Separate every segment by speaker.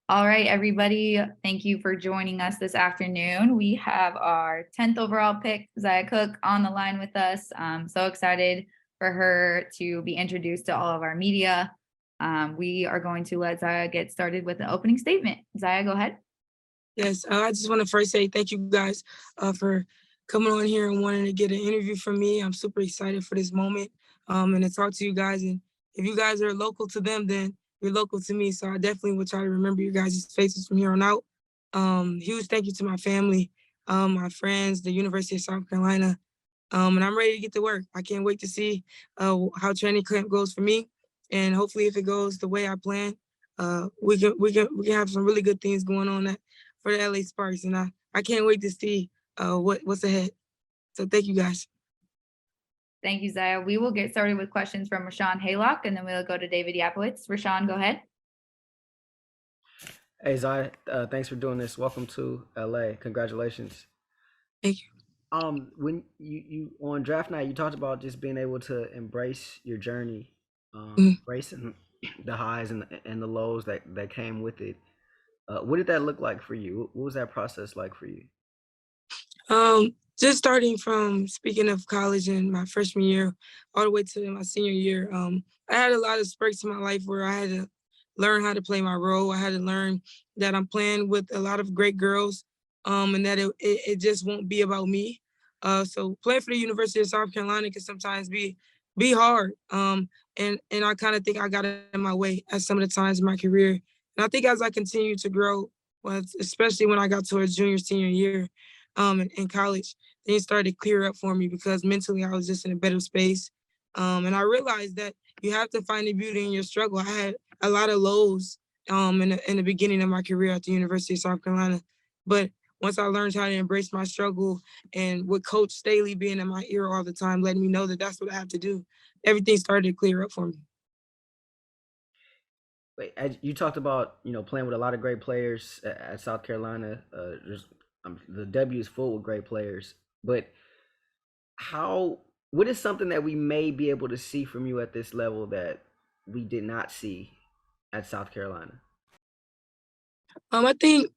Speaker 1: All right, everybody. Thank you for joining us this afternoon. We have our 10th overall pick, Zaya Cooke, on the line with us. I'm so excited for her to be introduced to all of our media. We are going to let Zaya get started with the opening statement. Zaya, go ahead.
Speaker 2: Yes, I just want to first say thank you guys for coming on here and wanting to get an interview from me. I'm super excited for this moment and to talk to you guys. And if you guys are local to them, then you're local to me. So I definitely will try to remember you guys' faces from here on out. Huge thank you to my family, my friends, the University of South Carolina. And I'm ready to get to work. I can't wait to see how training camp goes for me. And hopefully if it goes the way I plan, we can have some really good things going on for the LA Sparks. And I can't wait to see what's ahead. So thank you guys.
Speaker 1: Thank you, Zaya. We will get started with questions from Rashawn Haylock, and then we'll go to David Yapowitz. Rashawn, go ahead.
Speaker 3: Hey, Zaya, thanks for doing this. Welcome to LA. Congratulations.
Speaker 2: Thank you.
Speaker 3: When you on draft night, you talked about just being able to embrace your journey, embracing the highs and the lows that came with it. What did that look like for you? What was that process like for you?
Speaker 2: Just starting from, speaking of college in my freshman year all the way to my senior year, I had a lot of spurts in my life where I had to learn how to play my role. I had to learn that I'm playing with a lot of great girls, and that it just won't be about me. So playing for the University of South Carolina can sometimes be hard. And I kind of think I got in my way at some of the times in my career. And I think as I continue to grow, well, especially when I got to a junior, senior year in college, things started to clear up for me because mentally I was just in a better space. And I realized that you have to find the beauty in your struggle. I had a lot of lows in the beginning of my career at the University of South Carolina. But once I learned how to embrace my struggle and with Coach Staley being in my ear all the time, letting me know that that's what I have to do, everything started to clear up for me.
Speaker 3: Wait, you talked about playing with a lot of great players at South Carolina. The W is full with great players, but what is something that we may be able to see from you at this level that we did not see at South Carolina?
Speaker 2: I think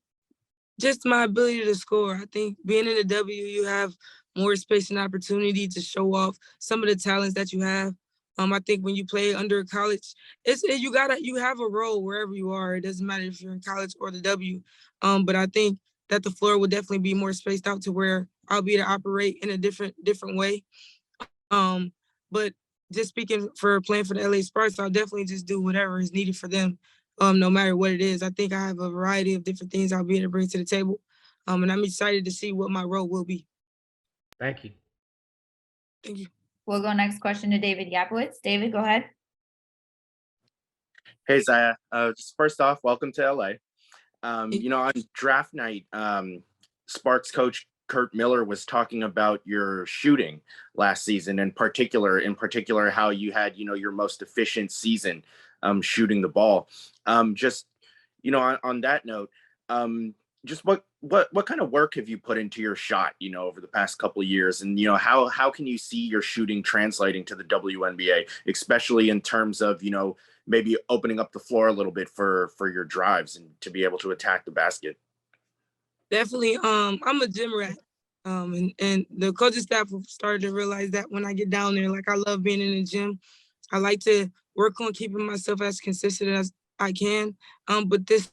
Speaker 2: just my ability to score. I think being in the W, you have more space and opportunity to show off some of the talents that you have. I think when you play under college, you have a role wherever you are. It doesn't matter if you're in college or the W. But I think that the floor will definitely be more spaced out to where I'll be able to operate in a different way. But just speaking for playing for the LA Sparks, I'll definitely just do whatever is needed for them, no matter what it is. I think I have a variety of different things I'll be able to bring to the table. And I'm excited to see what my role will be.
Speaker 3: Thank you.
Speaker 2: Thank you.
Speaker 1: We'll go next question to David Yapowitz. David, go ahead.
Speaker 4: Hey, Zaya. Just first off, welcome to LA. On draft night, Sparks coach Kurt Miller was talking about your shooting last season, in particular how you had, your most efficient season shooting the ball. On that note, just what kind of work have you put into your shot, over the past couple of years? And, how can you see your shooting translating to the WNBA, especially in terms of, maybe opening up the floor a little bit for your drives and to be able to attack the basket?
Speaker 2: Definitely. I'm a gym rat. And the coaching staff have started to realize that when I get down there, like I love being in the gym. I like to work on keeping myself as consistent as I can. But this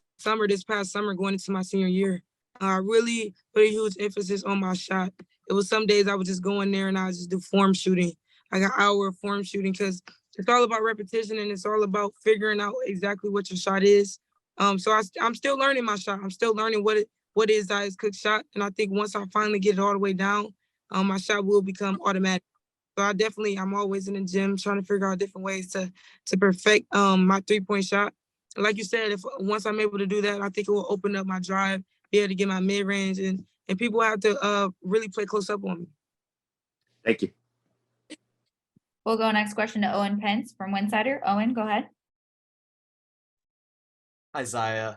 Speaker 2: past summer, going into my senior year, I really put a huge emphasis on my shot. It was some days I would just go in there and I would just do form shooting, like an hour of form shooting, because it's all about repetition and it's all about figuring out exactly what your shot is. So I'm still learning my shot. I'm still learning what is Zaya Cooke's shot. And I think once I finally get it all the way down, my shot will become automatic. So I'm always in the gym trying to figure out different ways to perfect my 3-point shot. Like you said, if once I'm able to do that, I think it will open up my drive, be able to get my mid range, and people have to really play close up on me.
Speaker 4: Thank you.
Speaker 1: We'll go next question to Owen Pence from Winsider. Owen, go ahead.
Speaker 5: Hi, Zaya.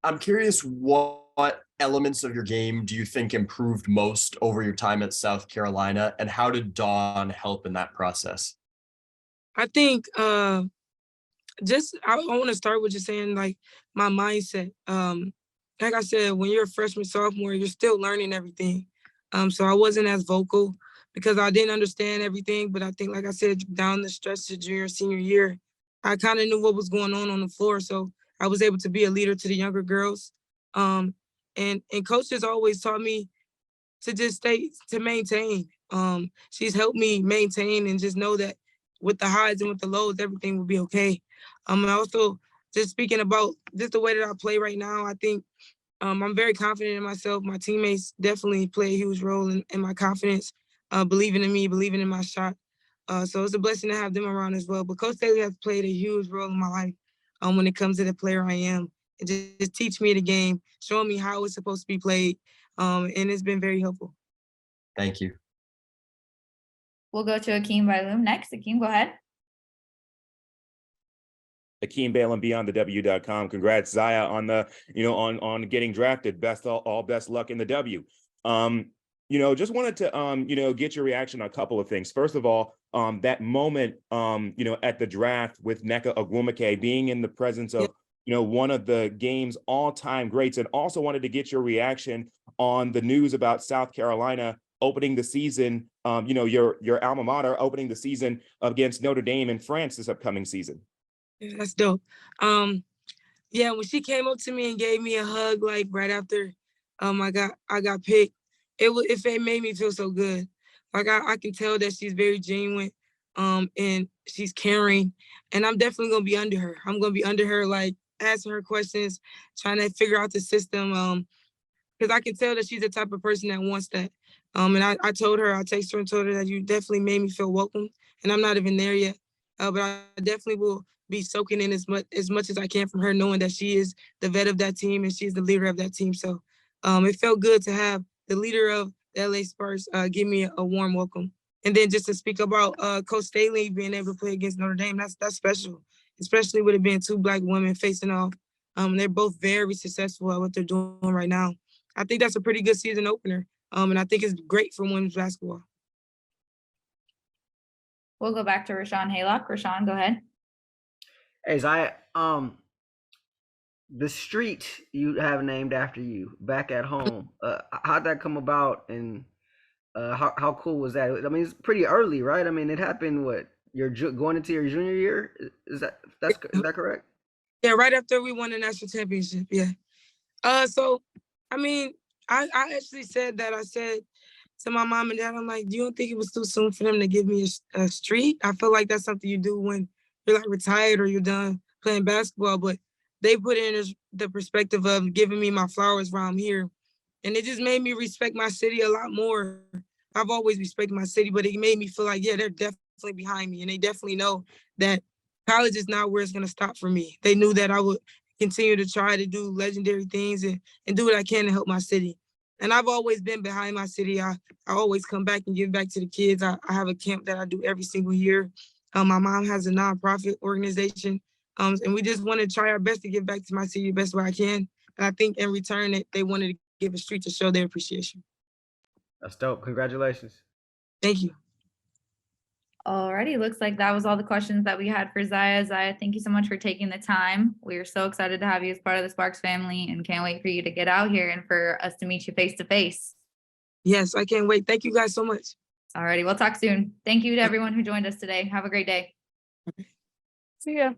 Speaker 5: I'm curious, what elements of your game do you think improved most over your time at South Carolina, and how did Dawn help in that process?
Speaker 2: I think I want to start with just saying like my mindset. Like I said, when you're a freshman, sophomore, you're still learning everything. So I wasn't as vocal because I didn't understand everything. But I think, like I said, down the stretch to junior, senior year, I kind of knew what was going on the floor. So I was able to be a leader to the younger girls. And coaches always taught me to just to maintain. She's helped me maintain and just know that with the highs and with the lows, everything will be okay. And also just speaking about just the way that I play right now, I think I'm very confident in myself. My teammates definitely play a huge role in my confidence, believing in me, believing in my shot. So it's a blessing to have them around as well. But Coach Staley has played a huge role in my life when it comes to the player I am. And just teach me the game, showing me how it's supposed to be played. And it's been very helpful.
Speaker 5: Thank you.
Speaker 1: We'll go to Akeem Bailoom next. Akeem, go ahead.
Speaker 6: Akeem Bailoom, BeyondTheW.com. Congrats, Zaya, on the, on getting drafted. All best luck in the W. Just wanted to, get your reaction on a couple of things. First of all, that moment, at the draft with Nneka Ogwumike, being in the presence of, one of the game's all-time greats, and also wanted to get your reaction on the news about South Carolina opening the season, your alma mater opening the season against Notre Dame in France this upcoming season.
Speaker 2: Yeah, that's dope. Yeah, when she came up to me and gave me a hug, like right after I got picked, it made me feel so good. Like I can tell that she's very genuine, and she's caring, and I'm definitely gonna be under her. I'm gonna be under her, like asking her questions, trying to figure out the system. Because I can tell that she's the type of person that wants that. And I told her, I texted her and told her that you definitely made me feel welcome, and I'm not even there yet. But I definitely will be soaking in as much as I can from her, knowing that she is the vet of that team and she's the leader of that team. So it felt good to have the leader of the LA Spurs give me a warm welcome. And then just to speak about Coach Staley being able to play against Notre Dame, that's special, especially with it being two Black women facing off. They're both very successful at what they're doing right now. I think that's a pretty good season opener. And I think it's great for women's basketball.
Speaker 1: We'll go back to Rashawn Haylock. Rashawn, go ahead.
Speaker 3: Hey, Zaya, the street you have named after you back at home, how'd that come about, and how cool was that? I mean, it's pretty early, right? I mean, it happened, what, you're going into your junior year? Is that correct?
Speaker 2: Yeah, right after we won the national championship, yeah. So, I mean, I actually said that. I said to my mom and dad, I'm like, do you don't think it was too soon for them to give me a street? I feel like that's something you do when you're like retired or you're done playing basketball. But they put in the perspective of giving me my flowers while I'm here. And it just made me respect my city a lot more. I've always respected my city, but it made me feel like, yeah, they're definitely behind me. And they definitely know that college is not where it's going to stop for me. They knew that I would continue to try to do legendary things and do what I can to help my city. And I've always been behind my city. I always come back and give back to the kids. I have a camp that I do every single year. My mom has a nonprofit organization. And we just want to try our best to give back to my city the best way I can. And I think in return, they wanted to give a street to show their appreciation.
Speaker 3: That's dope. Congratulations.
Speaker 2: Thank you.
Speaker 1: Alrighty, looks like that was all the questions that we had for Zaya. Zaya, thank you so much for taking the time. We are so excited to have you as part of the Sparks family and can't wait for you to get out here and for us to meet you face to face.
Speaker 2: Yes, I can't wait. Thank you guys so much.
Speaker 1: Alrighty, we'll talk soon. Thank you to everyone who joined us today. Have a great day.
Speaker 2: See ya.